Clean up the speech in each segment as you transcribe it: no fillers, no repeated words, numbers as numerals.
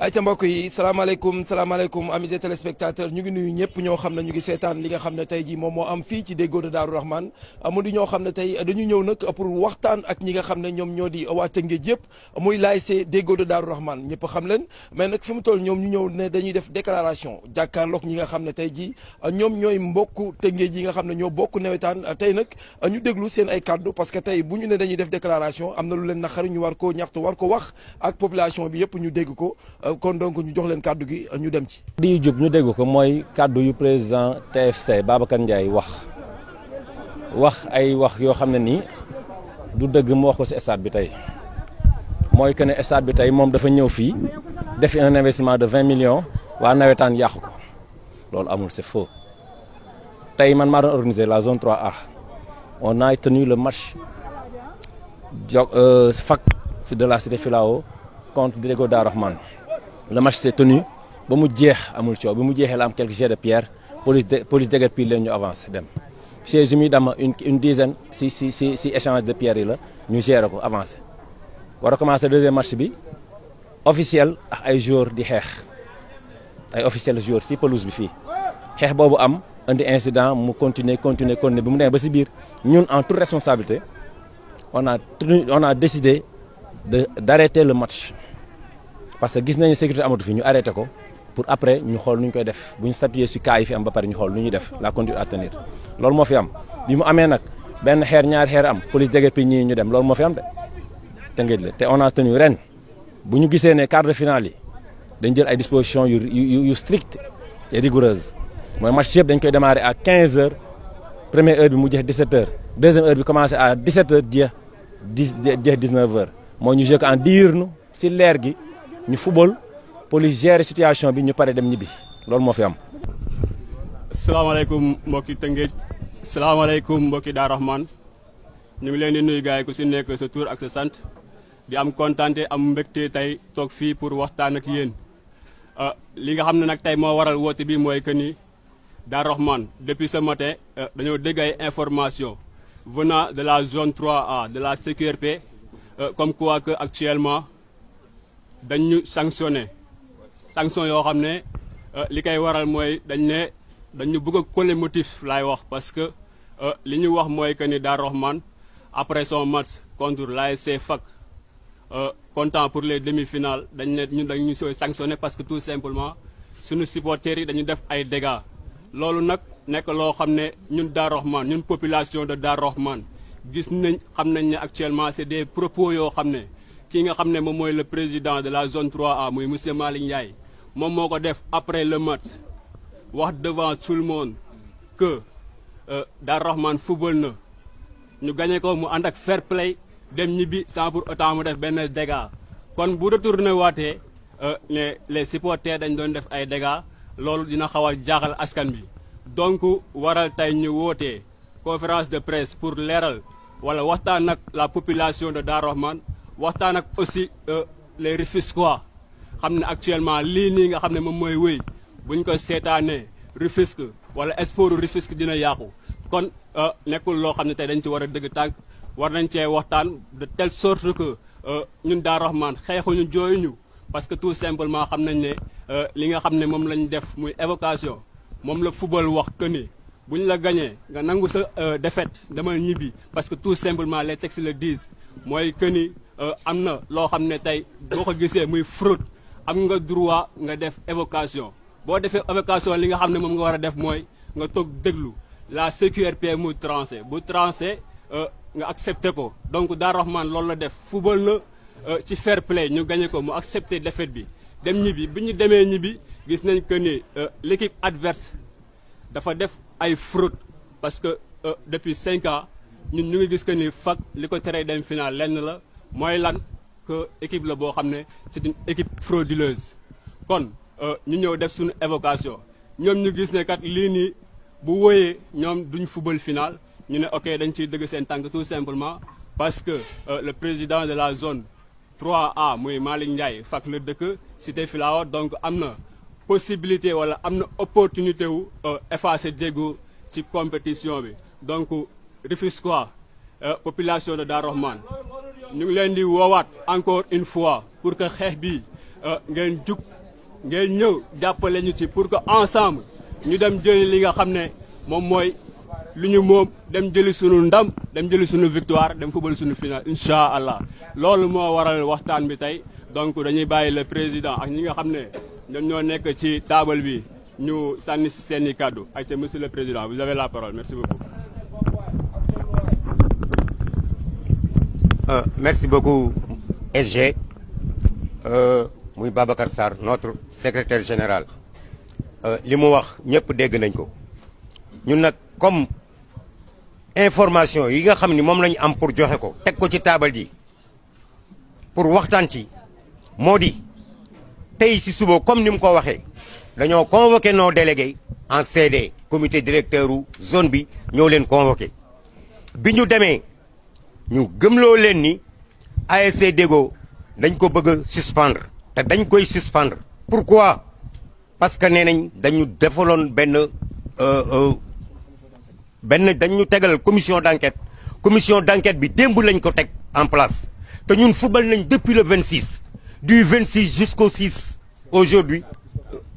ayca mbokk yi salaamaaleykum amis et téléspectateurs ñu ngi nuyu ñëpp ñoo xam ne ñu ngi seetaan li nga xam ne tey jii moom moo am fii ci Déggo de Darou Rahmane mu di ñoo xam ne tey dañu ñëw nag pour waxtaan ak ñi nga xam ne ñoom ñoo di waa Tëngéej yëpp muy l'ASC Déggo de Darou Rahmane ñëpp xam leen mais nag fi mu toll ñoom ñu ñëw ne dañuy def déclaration jàkkaarloog ñi nga xam ne tey jii ñoom ñooy mbokku Tëngéej yi nga xam ne ñoo bokk nawetaan tey nag ñu déglu seen ay kaddu parce que tey bu ñu ne dañuy def déclaration am na lu leen naqari ñu war koo ñaxtu war ko wax ak population bi yëpp ñu dégg ko kon donc ñu jox leen kàddu gi ñu dem ci. di jub ñu dégg ko mooy kàddu yu président TFC Babacar Ndiaye wax ay wax yoo xam ne nii du dëgg mu wax ko ci stade bi tey mooy que ne stade bi tey moom dafa ñëw fii def un investissement de 20 millions waa nawetaan yàqu ko loolu amul c'est faux tey man maa doon organiser la zone 3A on a tenu le match fac de la cité Filao contre Déggo Darou Rahmane. Le match s'est tenu ba mu jeex amul coow bi mu jeexee la am quelques jets de pierre police déguerpir leen ñu avancé dem siège mi dama une dizaine si échange de pierres yi la ñu gérer ko avancé war a commencé deuxième match bi officiel ak ay joueurs di xeex ay officiel joueurs si pelouse bi fii xeex boobu am indi incident mu continuer bi mu demee ba si biir ñun en toute responsabilité on a décidé d'arrêter le match. parce que gis nañu sécurité amatu fi ñu arrêté ko pour après ñu xool nu ñu koy def bu ñu statuer ci cas yi fi am ba pare ñu xool nu ñuy def la conduite à tenir loolu moo fi am bi mu amee nag benn xeer ñaari xeer am police déguerpi ñii ñu dem loolu moo fi am de Tëngéej la te on a tenu ren bu ñu gisee ne quart de finale yi dañ jël ay dispositions yu strictes et rigoureuses mooy match yëpp dañ koy démarrer à 15 heures première heure bi mu jeex 17 heures deuxième heure bi commencé à 17 heures jeex 19 heures moo ñu joué ko en diurne ci leer gi. ñu football police gérer situation bi ñu pare dem ñibbi loolu moo fi am. salaamaaleykum mbokki Tëngéej salaamaaleykum mbokki Darou Rahmane ñu ngi leen di nuyu gars yi ku si nekk sa tur ak sa sant di am kontaante am mbégte tey toog fii pour waxtaan ak yéen li nga xam ne nag tey moo waral woote bi mooy que ni Darou Rahmane depuis ce matin dañoo dégg ay information venant de la zone 3A de la CQRP comme quoi que actuellement. dañu sanctionné sanction yoo xam ne li koy waral mooy dañu bëgg a coller motif laay wax parce que li ñu wax mooy que ni Darou Rahmane après son match contre l'ASC Fac comptant pour les demi-finales dañu sooy sanctionné parce que tout simplement suñu supporters yi dañu def ay dégâts loolu nag nekk loo xam ne ñun Darou Rahmane ñun population de Darou Rahmane gis nañ xam nañ ne actuellement c'est des propos yoo xam ne ki nga xam ne moom mooy le président de la zone 3A muy monsieur Malick Ndiaye moom moo ko def après le match wax devant tout le monde que Darou Rahmane football na ñu gagné ko mu ànd ak fair play dem ñibbi sans pour autant mu def benn dégâts kon bu retourné waatee ne les supporters dañ doon def ay dégâts loolu dina xaw a jaaxal askan bi donc waral tey ñu wootee conférence de presse pour leeral wala waxtaan ak la population de Darou Rahmane waxtaan ak aussi les Rufisquois xam ne actuellement lii nii nga xam ne moom mooy wéy bu ñu ko seetaanee Rufisque wala espoiru Rufisque dina yàqu kon nekkul loo xam ne tey dañ ci war a dëgg tànk war nañ cee waxtaan de telle sorte que ñun Darou Rahmane xeexuñu jooyuñu parce que tout simplement xam nañ ne li nga xam ne moom lañ def muy évocation moom la football wax que ni bu ñu la gañee nga nangu sa défaite dama ñibbi parce que tout simplement les textes le disent mooy que ni am na loo xam ne tey boo ko gisee muy fraude am nga droit nga def évocation boo defee évocation li nga xam ne moom nga war a def mooy nga toog déglu la CQRP mu tranché bu tranché nga accepté ko donc Darou Rahmane loolu la def football na ci fair play ñu gagné ko mu accepté défaite bi dem ñibbi bi ñu demee ñibbi gis nañ que ni l'équipe adverse dafa def ay fraude parce que depuis 5 ans ñun ñu ngi gis que ni Fac li ko teree dem final lenn la mooy lan que équipe la boo xam ne c'est une équipe frauduleuse kon ñu ñëw def suñu évocation ñoom ñu gis ne kat lii nii bu wóoyee ñoom duñ football final ñu ne ok dañ ciy dëgg seen tànk tout simplement parce que le président de la zone 3A muy Malick Ndiaye Fac la dëkk cité Filao donc am na possibilité wala am na opportunité wu effacer Déggo ci compétition bi donc Rufisquois population de Darou Rahmane ñu ngi leen di woowaat encore une fois pour que xeex bi ngeen jug ngeen ñëw jàppale ñu ci pour que ensemble ñu dem jëli li nga xam ne moom mooy lu ñu moom dem jëli sunu ndam dem jëli sunu victoire dem football sunu final incha allah loolu moo waral waxtaan bi tey donc dañuy bàyyi le président ak ñi nga xam ne ñoom ñoo nekk ci table bi ñu sànni si seen i kàddu ak monsieur le président vous avez la parole merci beaucoup. Merci beaucoup SG muy Babacar Sarr notre secrétaire général li mu wax ñëpp dégg nañ ko ñun nag comme information yi nga xam ni moom lañu am pour joxe ko teg ko ci taabal ji pour waxtaan ci moo di tey si suba comme ni mu ko waxee dañoo convoqué nos délégués en CD comité directeur u zone bi ñoo leen convoqué bi ñu demee ñu gëmloo leen ni ASC Déggo dañ ko bëgg a suspendre te dañ koy suspendre pourquoi parce que nee nañ dañu defaloon dañu tegal commission d'enquête bi démb lañ ko teg en place te ñun football nañ depuis le 26 du 26 jusqu'au 6 aujourd'hui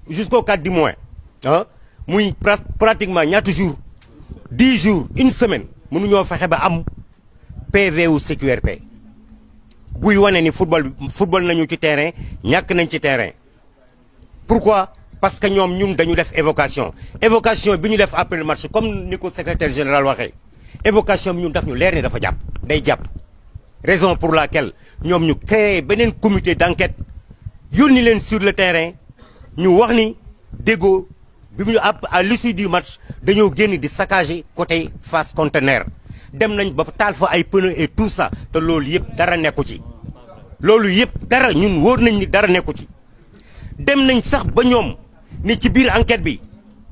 jusqu'au 4 du mois ah muy pratiquement ñaata jours 10 jours une semaine mënuñoo fexe ba am PV ou CQRP buy wane ni football nañu ci terrain ñàkk nañ ci terrain pourquoi parce que ñoom ñun dañu def évocation bi ñu def après le match comme ni ko secrétaire général waxee évocation bi ñun daf ñu leer ni dafa jàpp day jàpp raison pour laquelle ñoom ñu créé beneen comité d'enquête yónni leen sur le terrain ñu wax ni Déggo bi mu à l'issue du match dañoo génn di saccager côté face conteneur dem nañ ba taal fa ay pneus et tout ça te loolu yëpp dara nekku ci loolu yëpp dara ñun wóor nañ ni dara nekku ci dem nañ sax ba ñoom ni ci biir enquête bi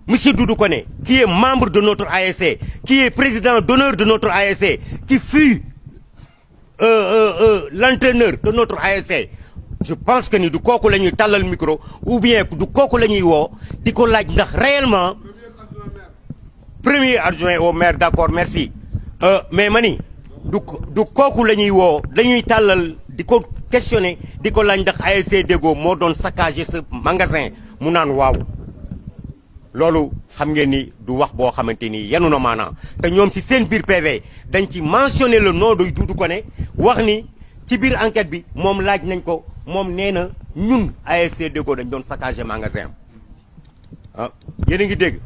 monsieur Doudou Koné qui est membre de notre ASC qui est président d'honneur de notre ASC qui fut l'entraîneur de notre ASC je pense que ni du kooku la ñuy tàllal micro ou bien du kooku la ñuy woo di ko laaj ndax réellement premier adjoint au maire d'accord merci mais mani du kooku la ñuy woo dañuy tàllal di ko questionner di ko laaj ndax ASC Déggo moo doon saccager ce magasin mu naan waaw loolu xam ngeen ni du wax boo xamante ni yanu na maanaam te ñoom ci seen biir PV dañ ci mentionner le nom de Doudou Koné wax ni ci biir enquête bi moom laaj nañ ko moom nee na ñun ASC Déggo dañ doon saccager magasin ah yéen a ngi dégg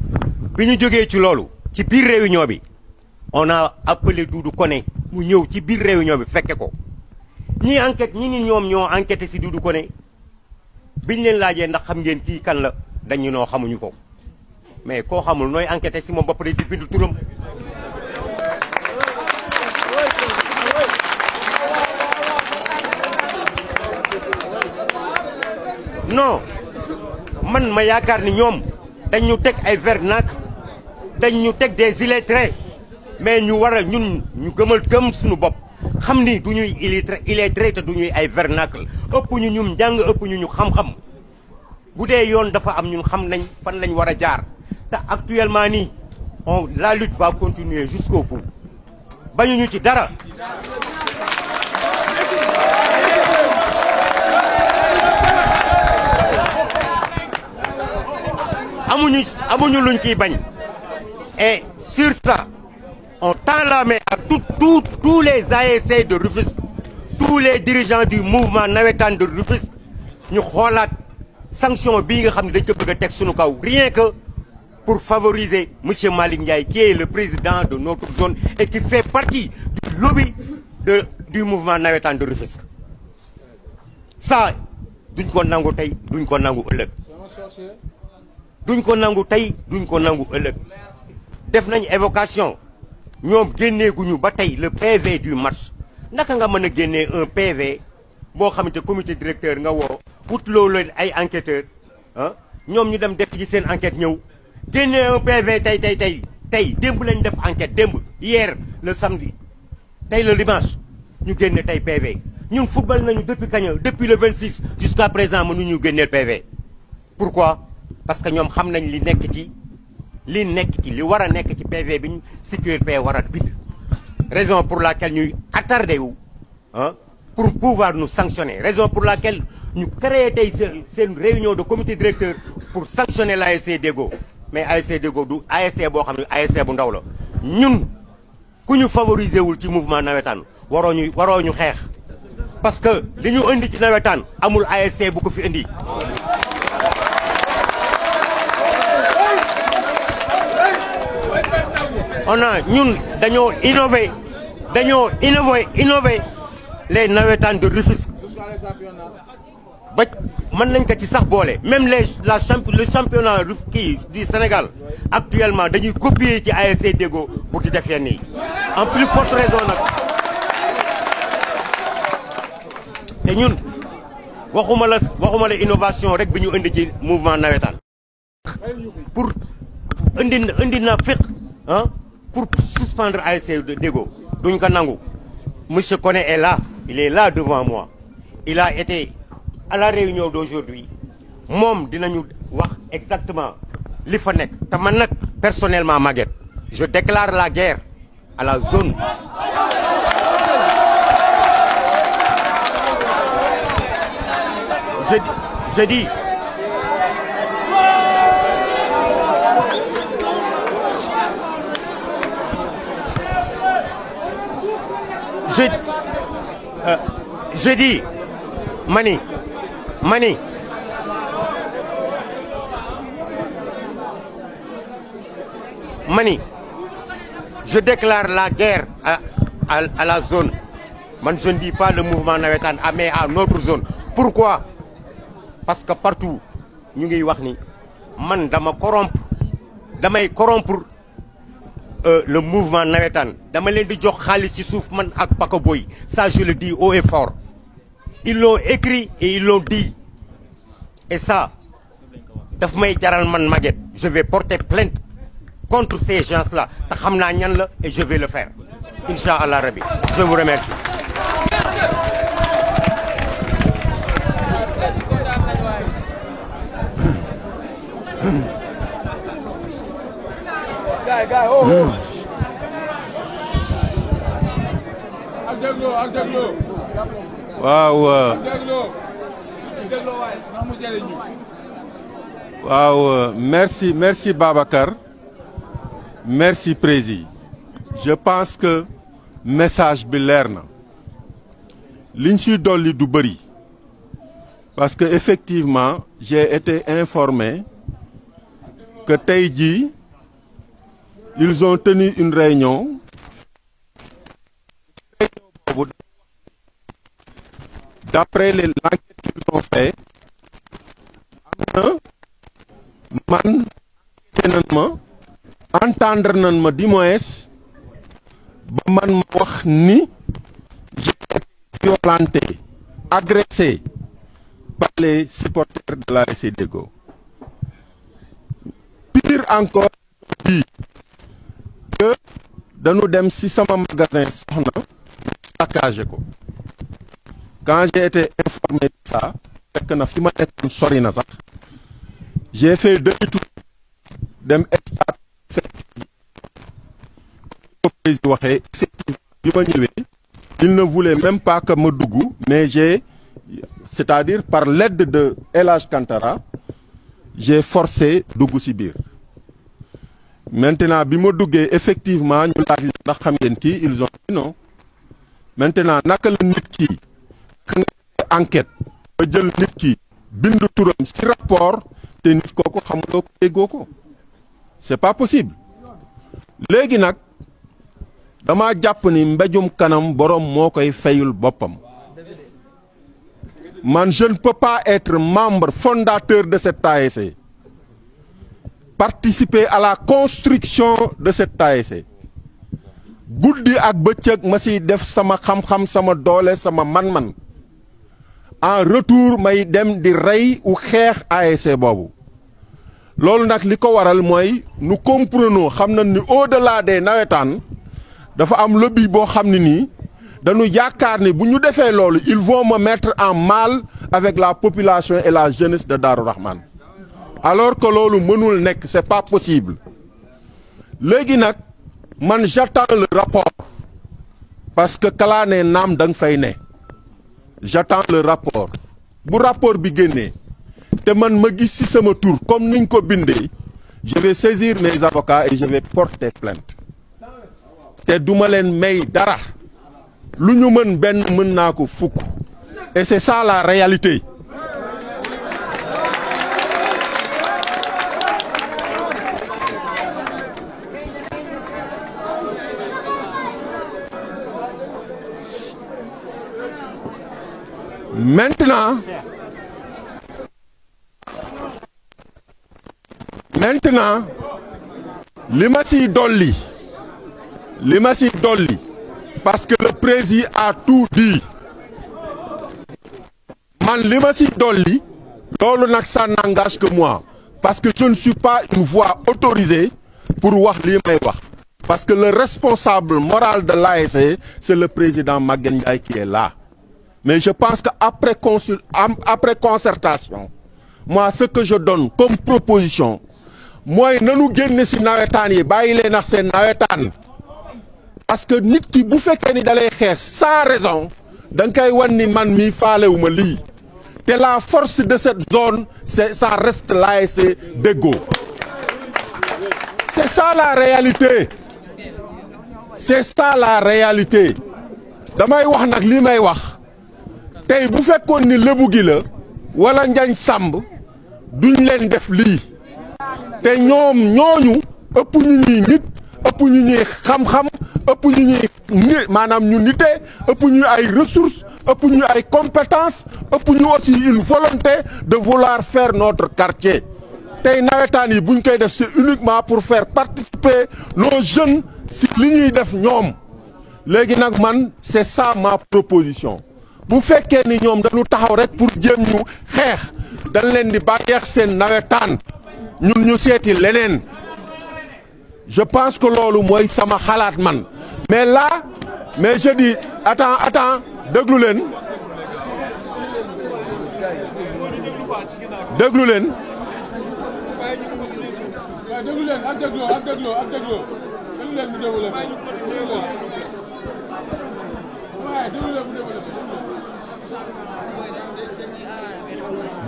bi ñu jógee ci loolu ci biir réunion bi on a appelé Doudou Koné mu ñëw ci biir réunion bi fekke ko ñii enquête ñi ni ñoom ñoo enquêté ci Doudou Koné biñ leen laajee ndax xam ngeen kii kan la dañu noo xamuñu ko mais koo xamul nooy enquêté ci moom ba pare di bind turam non man ma yaakaar ni ñoom dañ ñu teg ay vernac dañ ñu teg des illettrés mais ñu war a ñun ñu gëm suñu bopp xam ni du ñuy illettré te du ñuy ay vernacle ëpp ñu ñum njàng ëpp ñu xam-xam bu dee yoon dafa am ñun xam nañ fan lañ war a jaar te actuellement nii la lutte va continuer jusqu'au bout bañuñu ci dara amuñu luñ ciy bañ et sur ça on tend la main à tous les ASC de Rufisque tous les dirigeants du mouvement navétane de Rufisque ñu xoolaat sanction bii nga xam ne dañ ko bëgg a teg suñu kaw rien que pour favoriser monsieur Malick Ndiaye qui est le président de notre zone et qui fait partie du lobby du mouvement navétane de Rufisque ça duñ ko nangu tey duñ ko nangu ëllëg duñ ko nangu tey duñ ko nangu ëllëg def nañ évocation ñoom génneeguñu ba tey le PV du match naka nga mën a génnee un PV boo xamante comité directeur nga woo wut loolu ay enquêteurs ah ñoom ñu dem def ci seen enquête ñëw génnee un PV tey démb lañ def enquête démb hier le samedi tey le dimanche ñu génne tey PV ñun football nañu depuis kañ depuis le 26 jusqu'à présent mënuñu génneel PV pourquoi parce que ñoom xam nañ li nekk ci li war a nekk ci PV bi ñu CQRP war a bind raison pour laquelle ñuy attardé wu ah pour pouvoir nous sanctionner raison pour laquelle ñu créé tey seen réunion de comité directeur pour sanctionner l'ASC Déggo mais ASC Déggo du ASC boo xam ne ASC bu ndaw la ñun ku ñu favoriser wul ci mouvement nawetaan waroo ñu xeex parce que li ñu indi ci nawetaan amul ASC bu ko fi indi. ñun dañoo innover les nawetaan de Rufisque ba mën nañ ko ci sax boole même le championnat kii du Sénégal actuellement dañuy copier ci ASC Déggo pour di def yenn yi en plus forte raison nag te ñun waxuma la innovation rek bi ñu indi ci mouvement nawetaan pour indi na fiq pour suspendre ASC Déggo duñ ko nangu. Monsieur Koné est là, il est là devant moi. Il a été à la réunion d'aujourd'hui. Moom dinañu wax exactement li fa nekk. Te man nag personnellement Maguette, je déclare la guerre à la zone. Je dis je dis mani je déclare la guerre à la zone. Man je ne dis pas le mouvement nawetaan mais à notre zone. Pourquoi? Parce que partout ñu ngi wax ni man damay corrompre le mouvement nawetaan dama leen di jox xaalis ci suuf man ak Paka Boy ça je le dis haut et fort. Ils l'ont écrit et ils l'ont dit et ça daf may jaral man Maguette je vais porter plainte contre ces gens-là te xam naa ñan la et je vais le faire inch'Allah rabbi. Je vous remercie. waaw merci Babacar merci Prési je pense que message bi leer na liñ ci dolli du bëri parce que effectivement j'ai été informé que tey jii ils ont tenu une réunion d'après les enquêtes qu'ils ont fait am na man entendre nañ ma du moins ba man ma wax ni j'ai été violenté agressé par les supporters de l'ASC Déggo. Pire encore bi que dañu dem ci sama magasin soxna saccagé ko. Quand j'ai été informé de ça fekk na fi ma nekkoon sori na sax j'ai fait demi-tour dem stade fekk ko président waxee effectivement bi ma ñëwee il ne voulait même pas que ma dugg mais c'est-à-dire par l'aide de El Hadj Kantara j'ai forcé dugg ci biir maintenant bi ma duggee effectivement ñu laaj ndax xam ngeen kii ils ont dit non maintenant naka la nit ki enquête ba jël nit ki bind turam ci rapport te nit kooku xamuloo ko déggoo ko c'est pas possible léegi nag dama jàpp ni mbéjum kanam borom moo koy fayul boppam man je ne peux pas être membre fondateur de cette ASC participer à la construction de cette ASC guddi ak bëccëg ma ciy def sama xam-xam sama doole sama man-man en retour may dem di rey u xeex ASC boobu loolu nag li ko waral mooy nous comprenons xam nañ ni au-delà des nawetaan dafa am lobby boo xam ne nii dañu yaakaar ni bu ñu defee loolu ils vont me mettre en mal avec la population et la jeunesse de Darou Rahman alors que loolu mënul nekk c'est pas possible léegi nag man j'attends le rapport parce que kalaa ne naam da nga fay ne j'attends le rapport bu rapport bi génnee te man ma gis ci sama tour comme niñ ko bindee je vais saisir mes avocats et je vais porter plainte te duma leen may dara lu ñu mën benn mën naa ko fukk et c'est ça la réalité. Maintenant li ma ciy dolli parce que le président a tout dit man li ma ciy dolli loolu nag ça n'engage que moi parce que je ne suis pas une voix autorisée pour wax lii may wax parce que le responsable moral de l'ASC c'est le président Maguette Ndiaye qui est là. Mais je pense qu'après concertation, moi, ce que je donne comme proposition, moi, nous génne si nawetaan yi bàyyi leen ak seen nawetaan parce que nit ki bu fekkee ni dalay xeex sans raison da nga koy wan ni man mii faalewuma lii te la force de cette zone ça reste l'ASC Deggo. C'est ça la réalité. C'est ça la réalité. damay wax nag lii may wax. tey bu fekkoon ni Lebu gi la wala Njañ Sàmb duñ leen def lii te ñoom ñooñu ëpp ñu ñuy nit ëpp ñu ñuy xam-xam ëpp ñu ñuy maanaam ñu nite ëpp ñu ay ressources ëpp ñu ay compétences ëpp ñu aussi une volonté de vouloir faire notre quartier tey nawetaan yi buñ koy def c'est uniquement pour faire participer nos jeunes si li ñuy def ñoom léegi nag man c'est ça ma proposition. bu fekkee ni ñoom dañu taxaw rek pour jéem ñu xeex dañ leen di bàyyeex seen nawetaan ñun ñu seeti leneen je pense que loolu mooy sama xalaat man mais là mais je dis attends déglu leen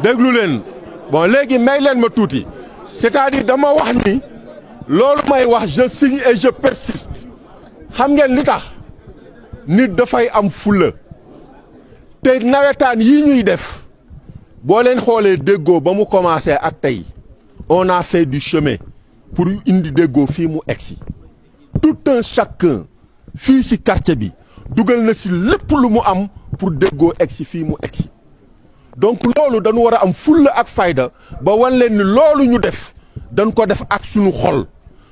déglu leen bon léegi may leen ma tuuti c'est-à-dire dama wax ni loolu may wax je signe et je persiste xam ngeen li tax nit dafay am fulla te nawetaan yi ñuy def boo leen xoolee Deggo ba mu commencé ak tey on a fait du chemin pour indi Deggo fii mu egsi tout un chacun fii ci quartier bi dugal na ci lépp lu mu am pour Deggo egsi fii mu egsi donc loolu dañu war a am fulla ak fayda ba wan leen ni loolu ñu def dañ ko def ak suñu xol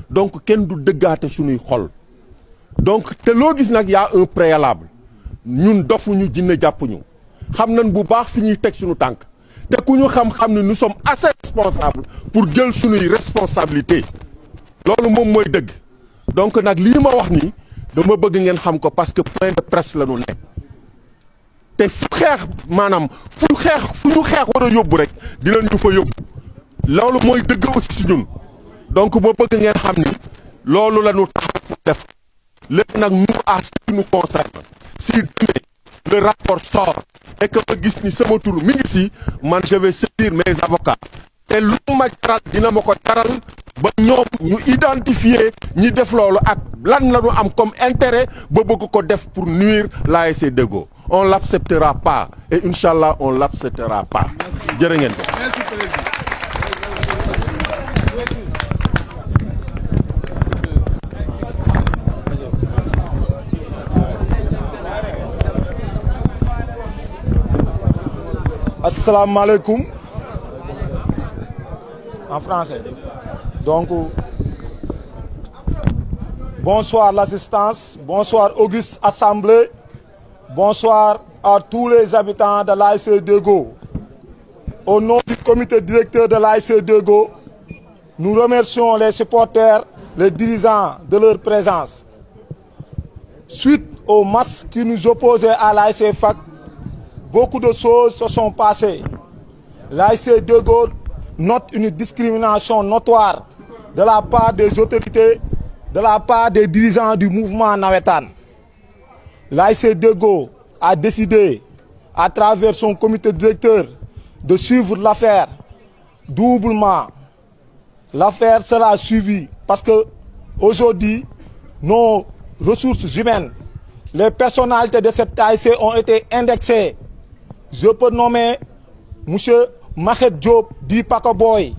donc kenn du dëggaate suñuy xol donc te loo gis nag y a un préalable ñun dofuñu jinne jàppuñu xam nañ bu baax fi ñuy teg suñu tànk te ku ñu xam-xam ne nous sommes assez responsables pour jël suñuy responsabilité loolu moom mooy dëgg donc nag lii ma wax nii dama bëgg ngeen xam ko parce que point de presse la ñu nekk te fu xeex maanaam fu ñu xeex war a yóbbu rek dinañ ñu fa yóbbu loolu mooy dëgg aussi si ñun donc moo bëgg ngeen xam ni loolu la ñu taxaw pour def lépp nag nous à ce qui nous concerne si demain le rapport sort et que ma gis ni sama tur mi ngi si man je vais saisir mes avocats te lu ma jaral dina ma ko jaral ba ñoom ñu identifier ñi def loolu ak lan la ñu am comme intérêt ba bëgg ko def pour nuire l'ASC Deggo on l'acceptera pas et inchallah on l'acceptera pas jërë ngeen ko. Assalamu alaikum en français. Donc bonsoir l'assistance, bonsoir Auguste Assemblée, bonsoir à tous les habitants de l'ASC Deggo. Au nom du comité directeur de l'ASC Deggo, nous remercions les supporters, les dirigeants de leur présence. Suite aux masses qui nous opposaient à l'ASC FAC, beaucoup de choses se sont passées. L'ASC Deggo note une discrimination notoire de la part des autorités, de la part des dirigeants du mouvement nawetaan. L'ASC Deggo a décidé à travers son comité directeur, de suivre l'affaire doublement. L'affaire sera suivie parce que aujourd'hui, nos ressources humaines, les personnalités de cette ASC ont été indexées. Je peux nommer M. Mahed Diop dit Pacaboy,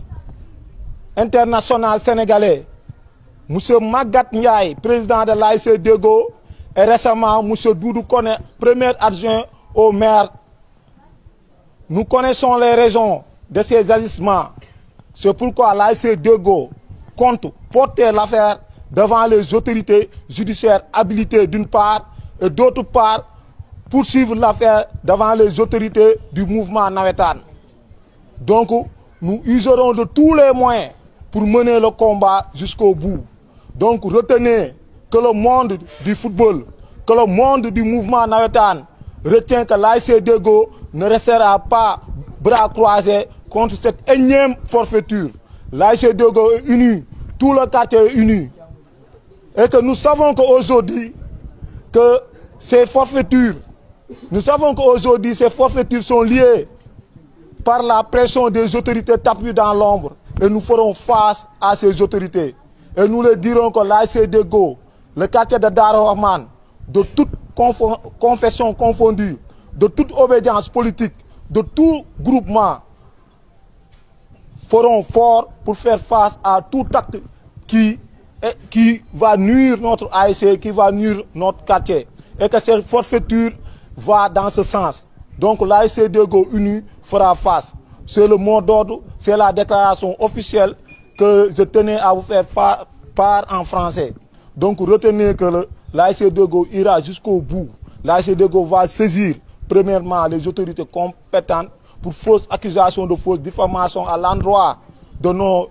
international sénégalais, M. Magat Ndiaye, président de l'ASC Dego, et récemment M. Doudou Kone, premier adjoint au maire. Nous connaissons les raisons de ces agissements. C'est pourquoi l'ASC Dego compte porter l'affaire devant les autorités judiciaires habilitées d'une part et d'autre part poursuivre l'affaire devant les autorités du mouvement Nawetan. Donc nous userons de tous les moyens pour mener le combat jusqu'au bout. Donc retenez que le monde du football, que le monde du mouvement Nawetan retient que l'ASC Dego ne restera pas bras croisés contre cette énième forfaiture. L'ASC Dego est uni, tout le quartier est uni. Et que nous savons qu'aujourd'hui, que ces forfaitures, sont liées par la pression des autorités tapues dans l'ombre. Et nous ferons face à ces autorités. Et nous leur dirons que l'ASC Dego, le quartier de Darou Rahman, de toute confession confondue, de toute obédience politique, de tout groupement, feront fort pour faire face à tout acte qui va nuire notre ASC, qui va nuire notre quartier. Et que cette forfaiture va dans ce sens. Donc l'ASC Dego uni fera face. C'est le mot d'ordre, c'est la déclaration officielle que je tenais à vous faire part en français. Donc retenez que l'ASC Dego ira jusqu'au bout. L'ASC Dego va saisir premièrement les autorités compétentes pour fausses accusations de fausses diffamations à l'endroit de nos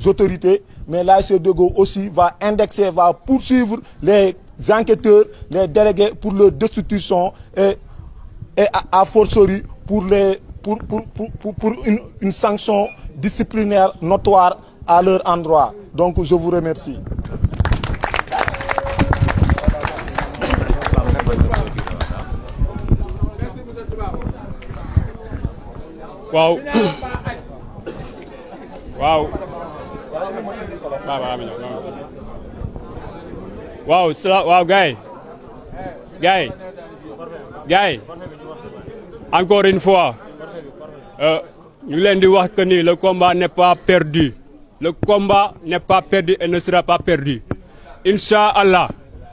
autorités. Mais l'ASC Dego aussi va indexer, va poursuivre les enquêteurs, les délégués pour leur destitution et à fortiori pour une sanction disciplinaire notoire à leur endroit. Donc je vous remercie. Waaw gars yi encore une fois ñu leen di wax que ni le combat n'est pas perdu. Le combat n'est pas perdu et ne sera pas perdu. Inch'Allah,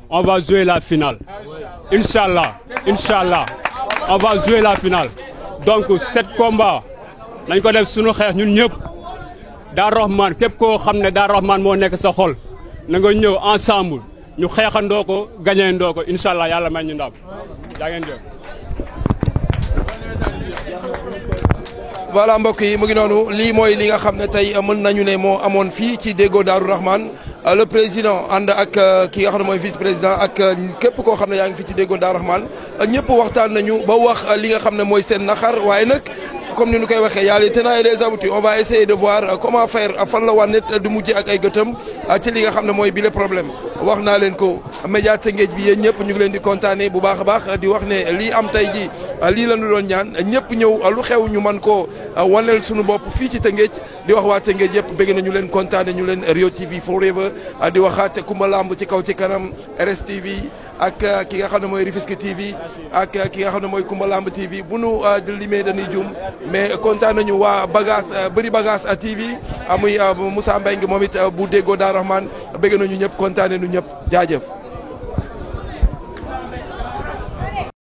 on va jouer la finale. Inch'Allah, on va jouer la finale. Donc cet combat nañ ko def suñu xeex ñun ñëpp Darou Rahman képp koo xam ne Darou Rahman moo nekk sa xol na nga ñëw ensemble ñu xeexandoo ko gañeendoo ko incha allah yàlla may ñu ndam jaa ngeen jëf. voilà mbokk yi mu ngi noonu lii mooy li nga xam ne tey mën nañu ne moo amoon fii ci Dego Darou Rahman le président ànd ak ki nga xam ne mooy vice président ak képp koo xam ne yaa ngi fi ci Dego Darou Rahman ñëpp waxtaan nañu ba wax li nga xam ne mooy seen naxar waaye nag comme ni ñu koy waxee y a les tenants et les aboutissants on va essayer de voir comment faire fan la wànnet du mujj ak ay gëtëm ci li nga xam ne mooy bile problème wax naa leen ko média Tëngéej bi yéen ñëpp ñu ngi leen di kontaane bu baax a baax di wax ne lii am tey ji lii la ñu doon ñaan ñëpp ñëw lu xew ñu man koo waneel suñu bopp fii ci Tëngéej di wax waa Tëngéej yëpp bëgg na ñu leen kontaane ñu leen Rio TV forever di waxaat Kumba Lamb ci kaw ci kanam RSTV ak ki nga xam ne mooy Rufisque TV ak ki nga xam ne mooy Kumba Lamb TV bu nu limee dañuy jum mais kontaan nañu waa bagage bëri bagage à TV muy Moussa Mbengue moom it bu Dego Darou Rahman bëgg nañu ñëpp kontaane nu ñëpp jaajëf